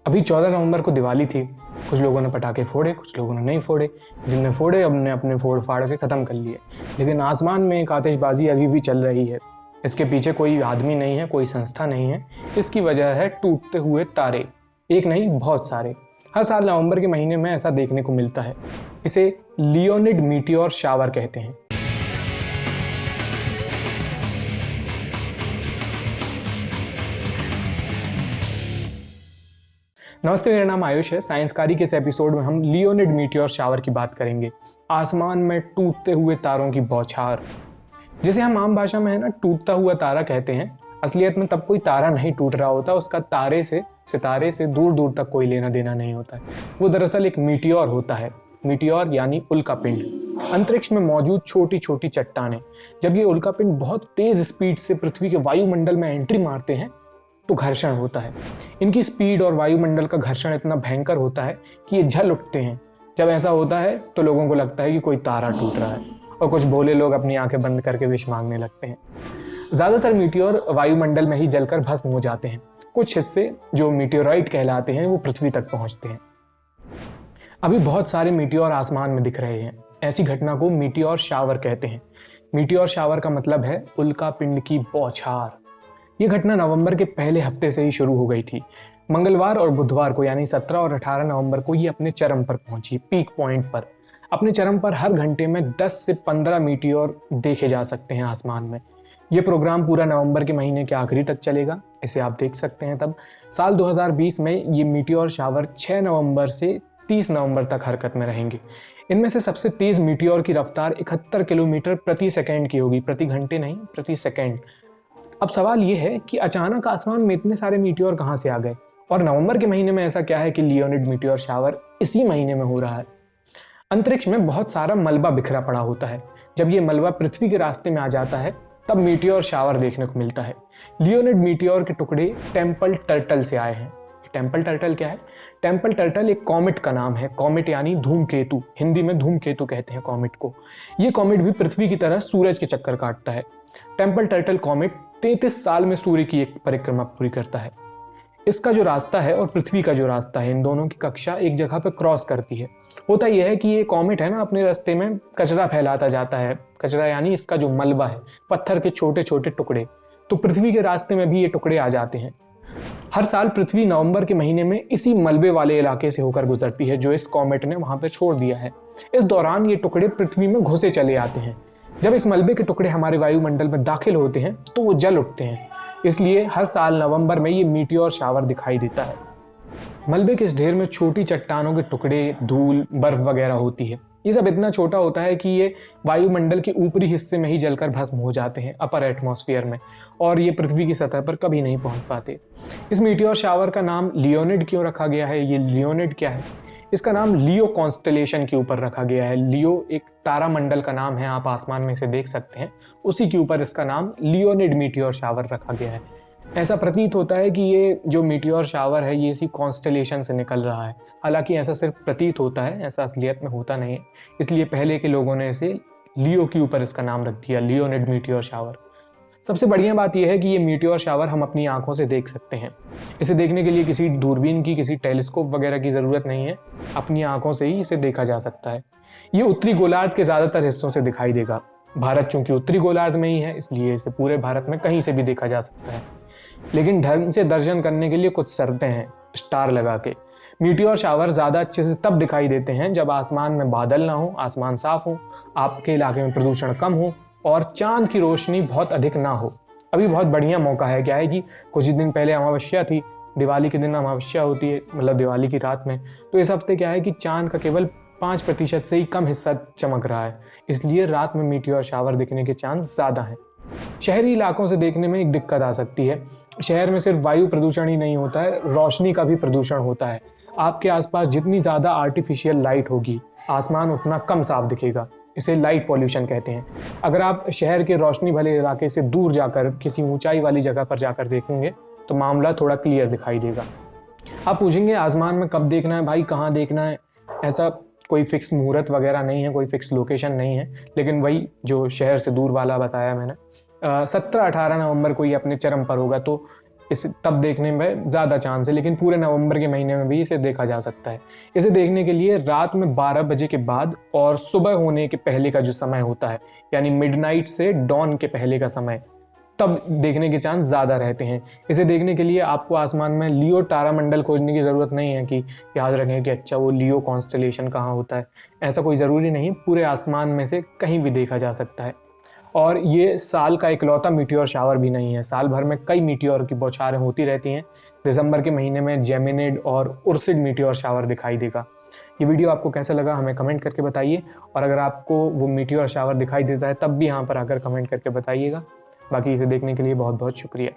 अभी 14 नवंबर को दिवाली थी। कुछ लोगों ने पटाखे फोड़े, कुछ लोगों ने नहीं फोड़े। जिनने फोड़े हमने अपने फोड़ फाड़ के ख़त्म कर लिए। लेकिन आसमान में एक आतिशबाजी अभी भी चल रही है। इसके पीछे कोई आदमी नहीं है, कोई संस्था नहीं है। इसकी वजह है टूटते हुए तारे। एक नहीं, बहुत सारे। हर साल नवंबर के महीने में ऐसा देखने को मिलता है। इसे लियोनिड मीटियोर शावर कहते हैं। नमस्ते, मेरा नाम आयुष है। साइंसकारी के इस एपिसोड में हम लियोनिड मीटियोर शावर की बात करेंगे। आसमान में टूटते हुए तारों की बौछार, जिसे हम आम भाषा में है ना टूटता हुआ तारा कहते हैं। असलियत में तब कोई तारा नहीं टूट रहा होता, उसका सितारे से दूर दूर तक कोई लेना देना नहीं होता है। वो दरअसल एक मीटियोर होता है। मीटियोर यानी उल्कापिंड, अंतरिक्ष में मौजूद छोटी छोटी चट्टानें। जब ये उल्कापिंड बहुत तेज स्पीड से पृथ्वी के वायुमंडल में एंट्री मारते हैं तो घर्षण होता है। इनकी स्पीड और वायुमंडल का घर्षण इतना भयंकर होता है कि ये जल उठते हैं। जब ऐसा होता है तो लोगों को लगता है कि कोई तारा टूट रहा है, और कुछ भोले लोग अपनी आंखें बंद करके विश मांगने लगते हैं। ज़्यादातर मीटियोर वायुमंडल में ही जलकर भस्म हो जाते हैं। कुछ हिस्से जो मीटियोराइट कहलाते हैं वो पृथ्वी तक पहुंचते हैं। अभी बहुत सारे मीटियोर आसमान में दिख रहे हैं। ऐसी घटना को मीटियोर शावर कहते हैं। मीटियोर शावर का मतलब है उल्कापिंड की बौछार। ये घटना नवंबर के पहले हफ्ते से ही शुरू हो गई थी। मंगलवार और बुधवार को यानी 17 और 18 नवंबर को ये अपने चरम पर पहुंची, पीक पॉइंट पर। अपने चरम पर हर घंटे में 10 से 15 मीटियोर देखे जा सकते हैं आसमान में। ये प्रोग्राम पूरा नवंबर के महीने के आखिरी तक चलेगा। इसे आप देख सकते हैं तब। साल 2020 में ये मीटियोर शावर 6 नवंबर से 30 नवंबर तक हरकत में रहेंगे। इनमें से सबसे तेज मीटियोर की रफ्तार 71 किलोमीटर प्रति सेकेंड की होगी। प्रति घंटे नहीं, प्रति सेकेंड। अब सवाल ये है कि अचानक आसमान में इतने सारे मीटियोर कहाँ से आ गए, और नवंबर के महीने में ऐसा क्या है कि लियोनिड मीटियोर शावर इसी महीने में हो रहा है। अंतरिक्ष में बहुत सारा मलबा बिखरा पड़ा होता है। जब ये मलबा पृथ्वी के रास्ते में आ जाता है तब मीटियोर शावर देखने को मिलता है। लियोनिड मीटियोर के टुकड़े टेम्पल टर्टल से आए हैं। टेम्पल टर्टल क्या है? टेम्पल टर्टल एक कॉमेट का नाम है। कॉमेट यानी धूमकेतु, हिंदी में धूमकेतु कहते हैं कॉमेट को। ये कॉमेट भी पृथ्वी की तरह सूरज के चक्कर काटता है। टेम्पल टर्टल कॉमेट 33 साल में सूर्य की एक परिक्रमा पूरी करता है। इसका जो रास्ता है और पृथ्वी का जो रास्ता है, इन दोनों की कक्षा एक जगह पर क्रॉस करती है। होता यह है कि ये कॉमेट है ना, अपने रास्ते में कचरा फैलाता जाता है। कचरा यानी इसका जो मलबा है, पत्थर के छोटे छोटे टुकड़े। तो पृथ्वी के रास्ते में भी ये टुकड़े आ जाते हैं। हर साल पृथ्वी नवंबर के महीने में इसी मलबे वाले इलाके से होकर गुजरती है जो इस कॉमेट ने वहां पर छोड़ दिया है। इस दौरान ये टुकड़े पृथ्वी में घुसे चले आते हैं। जब इस मलबे के टुकड़े हमारे वायुमंडल में दाखिल होते हैं तो वो जल उठते हैं। इसलिए हर साल नवंबर में ये मीटियोर शावर दिखाई देता है। मलबे के इस ढेर में छोटी चट्टानों के टुकड़े, धूल, बर्फ वगैरह होती है। ये सब इतना छोटा होता है कि ये वायुमंडल के ऊपरी हिस्से में ही जलकर भस्म हो जाते हैं, अपर एटमॉस्फेयर में, और ये पृथ्वी की सतह पर कभी नहीं पहुंच पाते। इस मीटियोर शावर का नाम लियोनिड क्यों रखा गया है? ये लियोनिड क्या है? इसका नाम लियो कॉन्स्टेलेशन के ऊपर रखा गया है। लियो एक तारामंडल का नाम है, आप आसमान में इसे देख सकते हैं। उसी के ऊपर इसका नाम लियोनिड मीटियोर शावर रखा गया है। ऐसा प्रतीत होता है कि ये जो मीटियोर शावर है ये इसी कॉन्स्टेलेशन से निकल रहा है। हालांकि ऐसा सिर्फ प्रतीत होता है, ऐसा असलियत में होता नहीं है। इसलिए पहले के लोगों ने इसे लियो के ऊपर इसका नाम रख दिया, लियोनिड मीटियोर शावर। सबसे बढ़िया बात यह है कि ये मीटियोर शावर हम अपनी आंखों से देख सकते हैं। इसे देखने के लिए किसी दूरबीन की, किसी टेलीस्कोप वगैरह की ज़रूरत नहीं है। अपनी आंखों से ही इसे देखा जा सकता है। ये उत्तरी गोलार्ध के ज़्यादातर हिस्सों से दिखाई देगा। भारत चूंकि उत्तरी गोलार्ध में ही है, इसलिए इसे पूरे भारत में कहीं से भी देखा जा सकता है। लेकिन ढंग से दर्शन करने के लिए कुछ शर्तें हैं, स्टार लगा के। मीटियोर शावर ज़्यादा अच्छे से तब दिखाई देते हैं जब आसमान में बादल ना हो, आसमान साफ हो, आपके इलाके में प्रदूषण कम हो और चांद की रोशनी बहुत अधिक ना हो। अभी बहुत बढ़िया मौका है। क्या है कि कुछ ही दिन पहले अमावस्या थी, दिवाली के दिन अमावस्या होती है, मतलब दिवाली की रात में। तो इस हफ्ते क्या है कि चांद का केवल 5% से ही कम हिस्सा चमक रहा है। इसलिए रात में मीटियोर शावर दिखने के चांस ज़्यादा हैं। शहरी इलाकों से देखने में एक दिक्कत आ सकती है। शहर में सिर्फ वायु प्रदूषण ही नहीं होता है, रोशनी का भी प्रदूषण होता है। आपके आसपास जितनी ज़्यादा आर्टिफिशियल लाइट होगी, आसमान उतना कम साफ दिखेगा। इसे लाइट पॉल्यूशन कहते हैं। अगर आप शहर के रोशनी भले इलाके से दूर जाकर किसी ऊंचाई वाली जगह पर जाकर देखेंगे तो मामला थोड़ा क्लियर दिखाई देगा। आप पूछेंगे आसमान में कब देखना है भाई, कहाँ देखना है? ऐसा कोई फिक्स मुहूर्त वगैरह नहीं है, कोई फिक्स लोकेशन नहीं है। लेकिन वही जो शहर से दूर वाला बताया मैंने, 17-18 नवंबर को ये अपने चरम पर होगा। तो इसे तब देखने में ज़्यादा चांस है, लेकिन पूरे नवंबर के महीने में भी इसे देखा जा सकता है। इसे देखने के लिए रात में 12 बजे के बाद और सुबह होने के पहले का जो समय होता है, यानी मिडनाइट से डॉन के पहले का समय, तब देखने के चांस ज़्यादा रहते हैं। इसे देखने के लिए आपको आसमान में लियो तारामंडल खोजने की ज़रूरत नहीं है कि याद रखें कि अच्छा वो लियो कॉन्स्टेलेशन कहाँ होता है। ऐसा कोई ज़रूरी नहीं, पूरे आसमान में से कहीं भी देखा जा सकता है। और ये साल का इकलौता मीटियोर शावर भी नहीं है, साल भर में कई मीटियोर की बौछारें होती रहती हैं। दिसंबर के महीने में जेमिनिड और उर्सिड मीटियोर शावर दिखाई देगा। ये वीडियो आपको कैसा लगा हमें कमेंट करके बताइए, और अगर आपको वो मीटियोर शावर दिखाई देता है तब भी यहाँ पर आकर कमेंट करके बताइएगा। बाकी इसे देखने के लिए बहुत बहुत शुक्रिया।